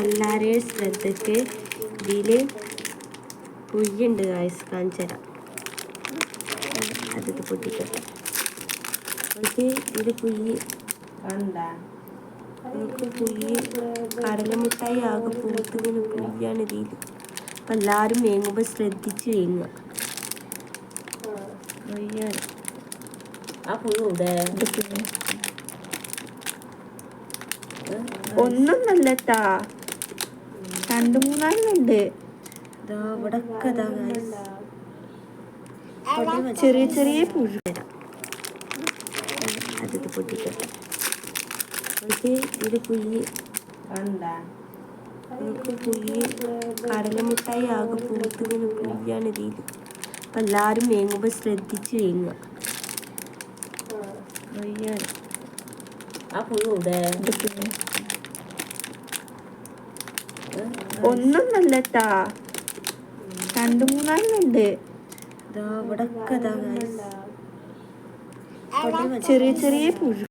എല്ലാവരെയും ശ്രദ്ധയ്ക്ക് ഇതിൽ പുയ്യുണ്ട് ഗായ്സ്, കാണിച്ചു തരാം. അതൊക്കെ പൊട്ടിക്കട്ടെ. നമുക്ക് ഇത് പുയ്യ് നമുക്ക് പുയ്യ് കടലമുട്ടായി ആകെ പൂത്തിങ്ങനെ പുയ്യാണ് ഇതിൽ. അപ്പം എല്ലാവരും വേങ്ങുമ്പോൾ ശ്രദ്ധിച്ച് വേങ്ങുക. പുയ്യാണ് ആ പുയ്യൂടെ ഒന്നും നല്ലത്താ, 2-3 ഇവിടൊക്കെ ചെറിയ ചെറിയ പുഴു. അതൊക്കെ പൊട്ടിക്കട്ടെ. നമുക്ക് ഇത് പുയ്യ് നമുക്ക് പുയ്യ് കടലമുട്ടായി ആകെ പൂത്തിങ്ങനെ പുയ്യാണ് ഇതിൽ. അപ്പം എല്ലാവരും വേങ്ങുമ്പോൾ ശ്രദ്ധിച്ച് വേങ്ങുക. പുയ്യാണ് ആ പുയ്യൂടെ ഒന്നും നല്ലത്താ, 2-3 ഇവിടൊക്കെ ചെറിയ ചെറിയ പുഴു.